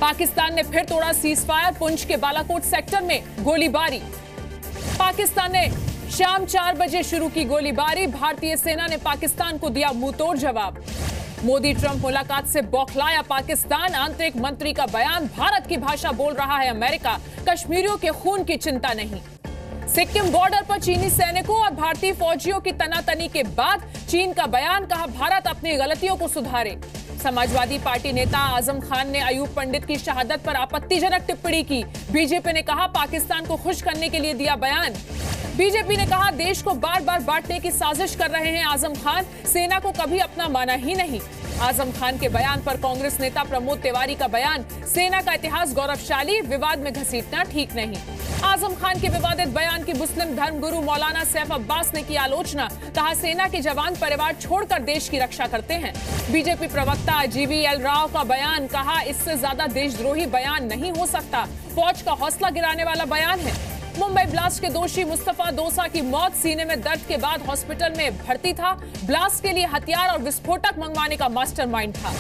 पाकिस्तान ने फिर तोड़ा सीजफायर, पुंछ के बालाकोट सेक्टर में गोलीबारी। पाकिस्तान ने शाम 4 बजे शुरू की गोलीबारी, भारतीय सेना ने पाकिस्तान को दिया मुंहतोड़ जवाब। मोदी ट्रंप मुलाकात से बौखलाया पाकिस्तान, आंतरिक मंत्री का बयान, भारत की भाषा बोल रहा है अमेरिका, कश्मीरियों के खून की चिंता नहीं। सिक्किम बॉर्डर पर चीनी सैनिकों और भारतीय फौजियों की तनातनी के बाद चीन का बयान, कहा भारत अपनी गलतियों को सुधारे। समाजवादी पार्टी नेता आजम खान ने अयूब पंडित की शहादत पर आपत्तिजनक टिप्पणी की। बीजेपी ने कहा पाकिस्तान को खुश करने के लिए दिया बयान। बीजेपी ने कहा देश को बार बार बांटने की साजिश कर रहे हैं आजम खान, सेना को कभी अपना माना ही नहीं। आजम खान के बयान पर कांग्रेस नेता प्रमोद तिवारी का बयान, सेना का इतिहास गौरवशाली, विवाद में घसीटना ठीक नहीं। आजम खान के विवादित बयान की मुस्लिम धर्मगुरु मौलाना सैफ अब्बास ने की आलोचना, कहा सेना के जवान परिवार छोड़कर देश की रक्षा करते हैं। बीजेपी प्रवक्ता GVL राव का बयान, कहा इससे ज्यादा देशद्रोही बयान नहीं हो सकता, फौज का हौसला गिराने वाला बयान है। मुंबई ब्लास्ट के दोषी मुस्तफा दोसा की मौत, सीने में दर्द के बाद हॉस्पिटल में भर्ती था, ब्लास्ट के लिए हथियार और विस्फोटक मंगवाने का मास्टरमाइंड था।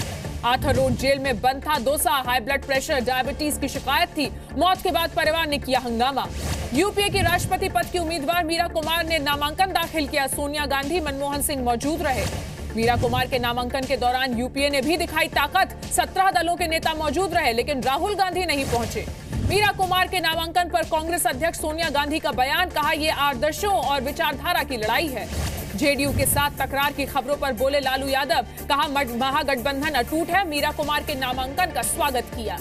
आर्थर रोड जेल में बंद था dosa, high blood pressure diabetes की शिकायत थी, मौत के बाद परिवार ने किया हंगामा। यूपीए की राष्ट्रपति पद की उम्मीदवार मीरा कुमार ने नामांकन दाखिल किया, सोनिया गांधी, मनमोहन सिंह मौजूद रहे। मीरा कुमार के नामांकन के दौरान यूपीए ने भी दिखाई ताकत, 17 दलों के नेता मौजूद रहे, लेकिन राहुल गांधी नहीं पहुंचे। मीरा कुमार के नामांकन पर कांग्रेस अध्यक्ष सोनिया गांधी का बयान, कहा यह आदर्शों और विचारधारा की लड़ाई है। जेडीयू के साथ तकरार की खबरों पर बोले लालू यादव, कहा महागठबंधन अटूट है, मीरा कुमार के नामांकन का स्वागत किया।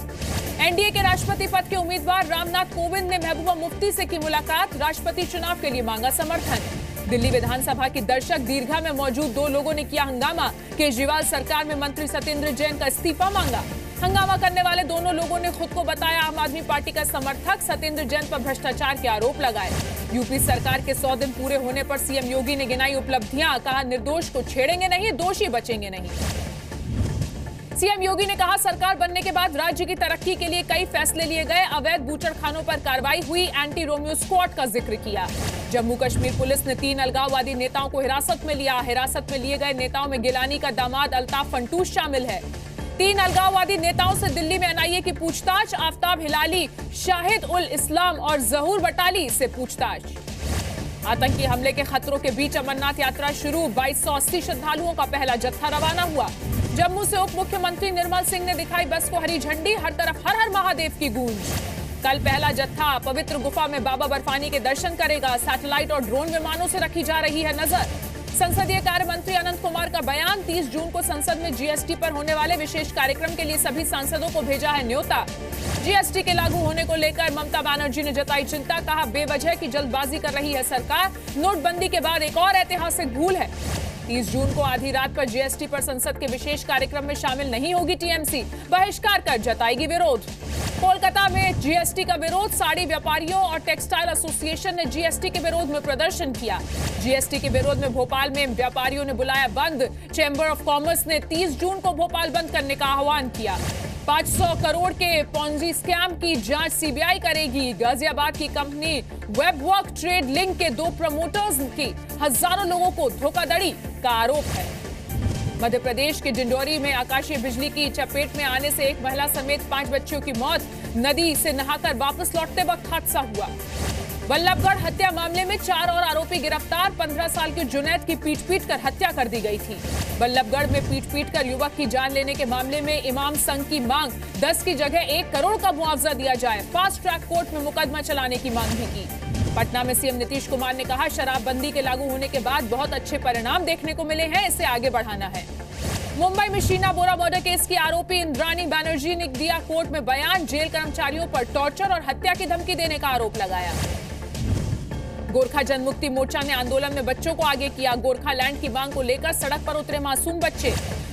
एनडीए के राष्ट्रपति पद के उम्मीदवार रामनाथ कोविंद ने महबूबा मुफ्ती से की मुलाकात, राष्ट्रपति चुनाव के लिए मांगा समर्थन। दिल्ली विधानसभा की दर्शक दीर्घा में मौजूद 2 लोगों ने किया हंगामा, केजरीवाल सरकार में मंत्री सत्येंद्र जैन का इस्तीफा मांगा। हंगामा करने वाले दोनों लोगों ने खुद को बताया आम आदमी पार्टी का समर्थक, सत्येंद्र जैन पर भ्रष्टाचार के आरोप लगाए। यूपी सरकार के 100 दिन पूरे होने पर सीएम योगी ने गिनाई उपलब्धियां, कहा निर्दोष को छेड़ेंगे नहीं, दोषी बचेंगे नहीं। सीएम योगी ने कहा सरकार बनने के बाद राज्य की तरक्की के लिए कई फैसले लिए गए, अवैध बूचड़खानों पर कार्रवाई हुई, एंटी रोमियो स्क्वाड का जिक्र किया। जम्मू कश्मीर पुलिस ने 3 अलगाववादी नेताओं को हिरासत में लिया। हिरासत में लिए गए नेताओं में गिलानी का दामाद अल्ताफ फंटूश शामिल है। 3 अलगाववादी नेताओं से दिल्ली में एनआईए की पूछताछ, आफ्ताब हिलाली, शाहिद उल इस्लाम और जहूर बटाली से पूछताछ। आतंकी हमले के खतरों के बीच अमरनाथ यात्रा शुरू, 2280 श्रद्धालुओं का पहला जत्था रवाना हुआ। जम्मू से उप मुख्यमंत्री निर्मल सिंह ने दिखाई बस को हरी झंडी, हर तरफ हर हर महादेव की गूंज। कल पहला जत्था पवित्र गुफा में बाबा बर्फानी के दर्शन करेगा। सैटेलाइट और ड्रोन विमानों से रखी जा रही है नजर। संसदीय कार्य मंत्री अनंत कुमार का बयान, 30 जून को संसद में जीएसटी पर होने वाले विशेष कार्यक्रम के लिए सभी सांसदों को भेजा है न्योता। जीएसटी के लागू होने को लेकर ममता बनर्जी ने जताई चिंता, कहा बेवजह की जल्दबाजी कर रही है सरकार, नोटबंदी के बाद एक और ऐतिहासिक भूल है। 30 जून को आधी रात पर जीएसटी पर संसद के विशेष कार्यक्रम में शामिल नहीं होगी टीएमसी, बहिष्कार कर जताएगी विरोध। कोलकाता में जीएसटी का विरोध, साड़ी व्यापारियों और टेक्सटाइल एसोसिएशन ने जीएसटी के विरोध में प्रदर्शन किया। जीएसटी के विरोध में भोपाल में व्यापारियों ने बुलाया बंद। चैंबर ऑफ कॉमर्स ने 30 जून को भोपाल बंद करने का आह्वान किया। 500 करोड़ के पॉन्जी स्कैम की जांच सीबीआई करेगी। गाजियाबाद की कंपनी वेबवर्क ट्रेड लिंक के 2 प्रमोटर्स की हजारों लोगों को धोखाधड़ी का आरोप है। मध्य प्रदेश के डिंडोरी में आकाशीय बिजली की चपेट में आने से एक महिला समेत 5 बच्चों की मौत, नदी से नहाकर वापस लौटते वक्त हादसा हुआ। बल्लभगढ़ हत्या मामले में 4 और आरोपी गिरफ्तार, 15 साल के जुनैद की पीट कर हत्या कर दी गई थी। बल्लभगढ़ में पीट कर युवक की जान लेने के मामले में इमाम संघ की मांग, 10 की जगह 1 करोड़ का मुआवजा दिया जाए। फास्ट ट्रैक कोर्ट में मुकदमा चलाने की मांग भी की। पटना में सीएम नीतीश कुमार ने कहा शराबबंदी के लागू होने के बाद बहुत अच्छे परिणाम देखने को मिले हैं, इसे आगे बढ़ाना है। मुंबई में शीना बोरा मर्डर केस की आरोपी इंद्रानी बनर्जी ने दिया कोर्ट में बयान, जेल कर्मचारियों पर टॉर्चर और हत्या की धमकी देने का आरोप लगाया। गोरखा जनमुक्ति मोर्चा ने आंदोलन में बच्चों को आगे किया। गोरखालैंड की मांग को लेकर सड़क पर उतरे मासूम बच्चे।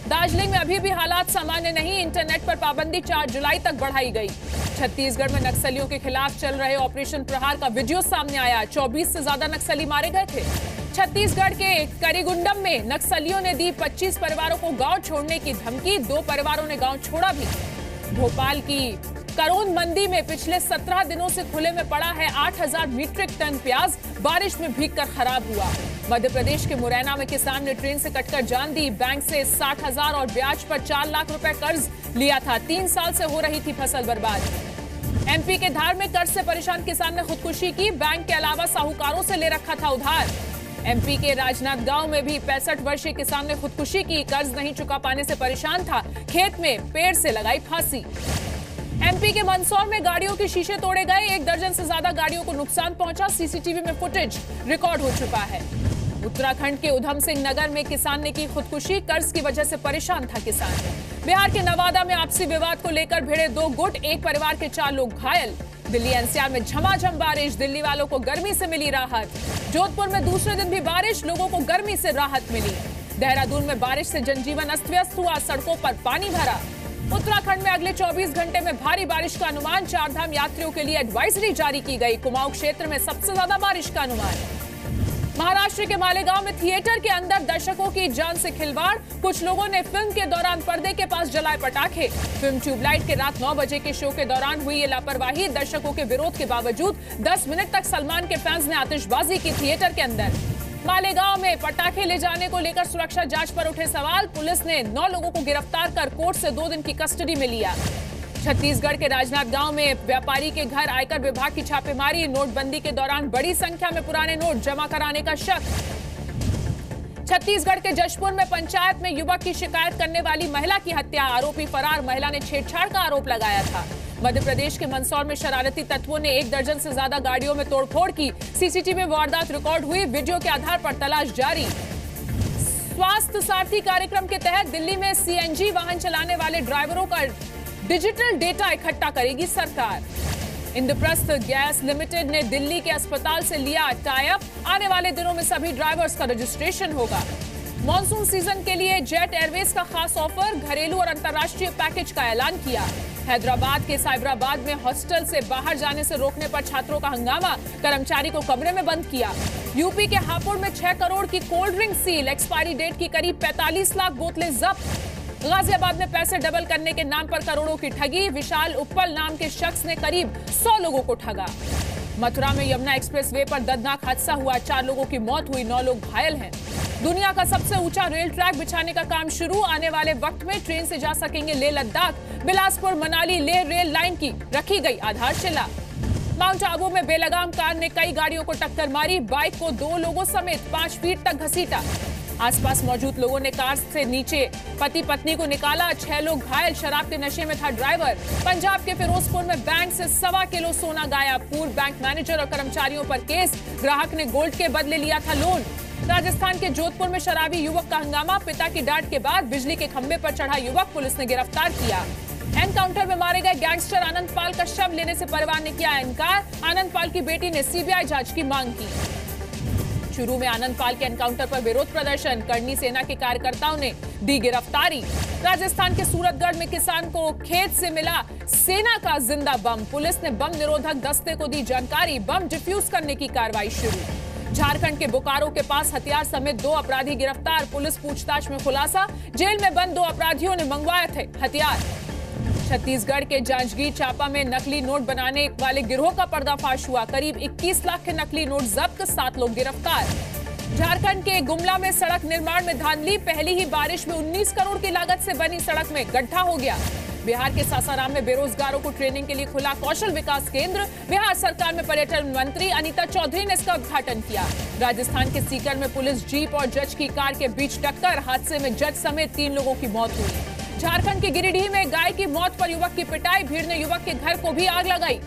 दार्जिलिंग में अभी भी हालात सामान्य नहीं, इंटरनेट पर पाबंदी 4 जुलाई तक बढ़ाई गई। छत्तीसगढ़ में नक्सलियों के खिलाफ चल रहे ऑपरेशन प्रहार का वीडियो सामने आया। 24 से ज्यादा नक्सली मारे गए थे। छत्तीसगढ़ के करीगुंडम में नक्सलियों ने दी 25 परिवारों को गांव छोड़ने की धमकी, 2 परिवारों ने गांव छोड़ा भी। भोपाल की करोंद मंडी में पिछले 17 दिनों से खुले में पड़ा है 8000 मीट्रिक टन प्याज, बारिश में भीगकर खराब हुआ। मध्य प्रदेश के मुरैना में किसान ने ट्रेन से कटकर जान दी। बैंक से 60,000 और ब्याज पर 4 लाख रुपए कर्ज लिया था। 3 साल से हो रही थी फसल बर्बाद। एमपी के धार में कर्ज से परेशान किसान ने खुदकुशी की। बैंक के अलावा साहूकारों से ले रखा था उधार। एमपी के राजनांदगांव में भी 65 वर्षीय किसान ने खुदकुशी की। कर्ज नहीं चुका पाने से परेशान था। खेत में पेड़ से लगाई फांसी। एमपी के मंदसौर में गाड़ियों के शीशे तोड़े गए। 1 दर्जन से ज्यादा गाड़ियों को नुकसान पहुंचा। सीसीटीवी में फुटेज रिकॉर्ड हो चुका है। उत्तराखंड के उधम सिंह नगर में किसान ने की खुदकुशी। कर्ज की वजह से परेशान था किसान। बिहार के नवादा में आपसी विवाद को लेकर भिड़े 2 गुट। एक परिवार के 4 लोग घायल। दिल्ली एनसीआर में झमाझम बारिश। दिल्ली वालों को गर्मी से मिली राहत। जोधपुर में दूसरे दिन भी बारिश। लोगों को गर्मी से राहत मिली। देहरादून में बारिश से जनजीवन अस्त व्यस्त हुआ। सड़कों पर पानी भरा। उत्तराखंड में अगले 24 घंटे में भारी बारिश का अनुमान। 4 धाम यात्रियों के लिए एडवाइजरी जारी की गई। कुमाऊं क्षेत्र में सबसे ज्यादा बारिश का अनुमान। महाराष्ट्र के मालेगांव में थिएटर के अंदर दर्शकों की जान से खिलवाड़। कुछ लोगों ने फिल्म के दौरान पर्दे के पास जलाए पटाखे। फिल्म ट्यूबलाइट के रात 9 बजे के शो के दौरान हुई ये लापरवाही। दर्शकों के विरोध के बावजूद 10 मिनट तक सलमान के फैंस ने आतिशबाजी की थिएटर के अंदर। मालेगांव में पटाखे ले जाने को लेकर सुरक्षा जांच पर उठे सवाल। पुलिस ने 9 लोगों को गिरफ्तार कर कोर्ट से 2 दिन की कस्टडी में लिया। छत्तीसगढ़ के राजनांदगांव में व्यापारी के घर आयकर विभाग की छापेमारी। नोटबंदी के दौरान बड़ी संख्या में पुराने नोट जमा कराने का शक। छत्तीसगढ़ के जशपुर में पंचायत में युवक की शिकायत करने वाली महिला की हत्या। आरोपी फरार। महिला ने छेड़छाड़ का आरोप लगाया था। मध्य प्रदेश के मंदसौर में शरारती तत्वों ने 1 दर्जन से ज्यादा गाड़ियों में तोड़फोड़ की। सीसीटीवी में वारदात रिकॉर्ड हुई। वीडियो के आधार पर तलाश जारी। स्वास्थ्य सारथी कार्यक्रम के तहत दिल्ली में सीएनजी वाहन चलाने वाले ड्राइवरों का डिजिटल डेटा इकट्ठा करेगी सरकार। इंद्रप्रस्थ गैस लिमिटेड ने दिल्ली के अस्पताल से लिया टाई अप। आने वाले दिनों में सभी ड्राइवर्स का रजिस्ट्रेशन होगा। मॉनसून सीजन के लिए जेट एयरवेज का खास ऑफर। घरेलू और अंतर्राष्ट्रीय पैकेज का ऐलान किया। हैदराबाद के साइबराबाद में हॉस्टल से बाहर जाने से रोकने पर छात्रों का हंगामा। कर्मचारी को कमरे में बंद किया। यूपी के हापुड़ में 6 करोड़ की cold drink seal. Expiry date की करीब 45 लाख बोतलें जब्त। गाजियाबाद में पैसे डबल करने के नाम पर करोड़ों की ठगी। विशाल उप्पल नाम के शख्स ने करीब 100 लोगों को ठगा। मथुरा में यमुना एक्सप्रेसवे पर दर्दनाक हादसा हुआ। 4 लोगों की मौत हुई। 9 लोग घायल हैं। दुनिया का सबसे ऊंचा रेल ट्रैक बिछाने का काम शुरू। आने वाले वक्त में ट्रेन से जा सकेंगे लेह लद्दाख। बिलासपुर मनाली लेह रेल लाइन की रखी गई आधारशिला। माउंट आबू में बेलगाम कार ने कई गाड़ियों को टक्कर मारी। बाइक को 2 लोगों समेत 5 फीट तक घसीटा। आसपास मौजूद लोगों ने कार से नीचे पति पत्नी को निकाला। 6 लोग घायल। शराब के नशे में था ड्राइवर। पंजाब के फिरोजपुर में बैंक से 1.25 किलो सोना गायब। पूर्व बैंक मैनेजर और कर्मचारियों पर केस। ग्राहक ने गोल्ड के बदले लिया था लोन। राजस्थान के जोधपुर में शराबी युवक का हंगामा। पिता की डांट के बाद बिजली के खंभे पर चढ़ा युवक पुलिस ने गिरफ्तार किया। एनकाउंटर में मारे गए गैंगस्टर आनंद पाल का शव लेने से परिवार ने किया इनकार। आनंद पाल की बेटी ने सीबीआई जांच की मांग की। चूरू में आनंद पाल के एनकाउंटर पर विरोध प्रदर्शन। करनी सेना के कार्यकर्ताओं ने दी गिरफ्तारी। राजस्थान के सूरतगढ़ में किसान को खेत से मिला सेना का जिंदा बम। पुलिस ने बम निरोधक दस्ते को दी जानकारी। बम डिफ्यूज करने की कार्रवाई शुरू। झारखंड के बोकारो के पास हथियार समेत 2 अपराधी गिरफ्तार। पुलिस पूछताछ में खुलासा। जेल में बंद 2 अपराधियों ने मंगवाए थे हथियार। छत्तीसगढ़ के जांजगीर चांपा में नकली नोट बनाने वाले गिरोह का पर्दाफाश हुआ। करीब 21 लाख के नकली नोट जब्त। 7 लोग गिरफ्तार। झारखंड के गुमला में सड़क निर्माण में धांधली। पहली ही बारिश में 19 करोड़ की लागत से बनी सड़क में गड्ढा हो गया। बिहार के सासाराम में बेरोजगारों को ट्रेनिंग के लिए खुला कौशल विकास केंद्र। बिहार सरकार में पर्यटन मंत्री अनीता चौधरी ने इसका उद्घाटन किया। राजस्थान के सीकर में पुलिस जीप और जज की कार के बीच टक्कर। हादसे में जज समेत 3 लोगों की मौत हुई। झारखंड के गिरिडीह में गाय की मौत पर युवक की पिटाई। भीड़ ने युवक के घर को भी आग लगाई।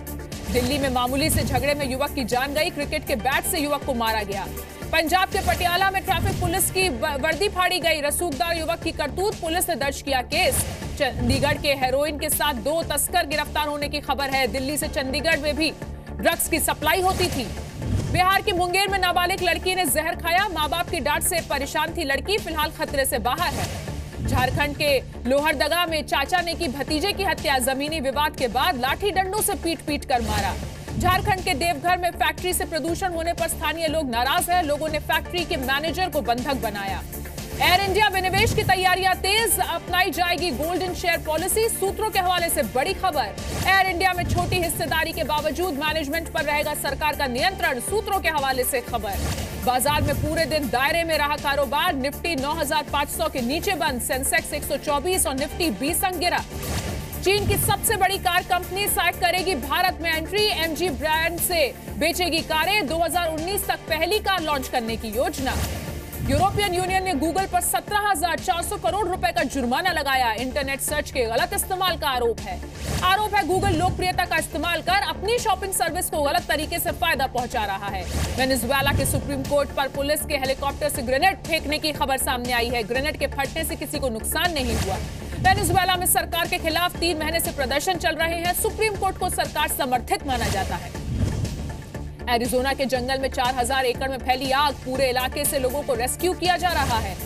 दिल्ली में मामूली से झगड़े में युवक की जान गई। क्रिकेट के बैट से युवक को मारा गया। पंजाब के पटियाला में ट्रैफिक पुलिस की वर्दी फाड़ी गई। रसूखदार युवक की करतूत। पुलिस ने दर्ज किया केस। चंडीगढ़ के हेरोइन के साथ 2 तस्कर गिरफ्तार होने की खबर है। दिल्ली से चंडीगढ़ में भी ड्रग्स की सप्लाई होती थी। बिहार के मुंगेर में नाबालिग लड़की ने जहर खाया। मां बाप की डांट से परेशान थी लड़की। फिलहाल खतरे से बाहर है। झारखंड के लोहरदगा में चाचा ने की भतीजे की हत्या। जमीनी विवाद के बाद लाठी डंडों से पीट कर मारा। झारखंड के देवघर में फैक्ट्री से प्रदूषण होने पर स्थानीय लोग नाराज हैं। लोगों ने फैक्ट्री के मैनेजर को बंधक बनाया। एयर इंडिया विनिवेश की तैयारियां तेज। अपनाई जाएगी गोल्डन शेयर पॉलिसी। सूत्रों के हवाले से बड़ी खबर। एयर इंडिया में छोटी हिस्सेदारी के बावजूद मैनेजमेंट पर रहेगा सरकार का नियंत्रण। सूत्रों के हवाले से खबर। बाजार में पूरे दिन दायरे में रहा कारोबार। निफ्टी 9,500 के नीचे बंद, सेंसेक्स 124 और निफ्टी 20 अंक गिरा। चीन की सबसे बड़ी कार कंपनी SAIC करेगी भारत में एंट्री। MG ब्रांड से बेचेगी कारें। 2019 तक पहली कार लॉन्च करने की योजना। यूरोपियन यूनियन ने गूगल पर 17,400 करोड़ रुपए का जुर्माना लगाया। इंटरनेट सर्च के गलत इस्तेमाल का आरोप है। गूगल लोकप्रियता का इस्तेमाल कर अपनी शॉपिंग सर्विस को गलत तरीके से फायदा पहुंचा रहा है। वेनेजुएला के सुप्रीम कोर्ट पर पुलिस के हेलीकॉप्टर से ग्रेनेड फेंकने की खबर सामने आई है। ग्रेनेड के फटने से किसी को नुकसान नहीं हुआ। वेनेजुएला में सरकार के खिलाफ 3 महीने से प्रदर्शन चल रहे हैं। सुप्रीम कोर्ट को सरकार समर्थित माना जाता है। एरिजोना के जंगल में 4,000 एकड़ में फैली आग। पूरे इलाके से लोगों को रेस्क्यू किया जा रहा है।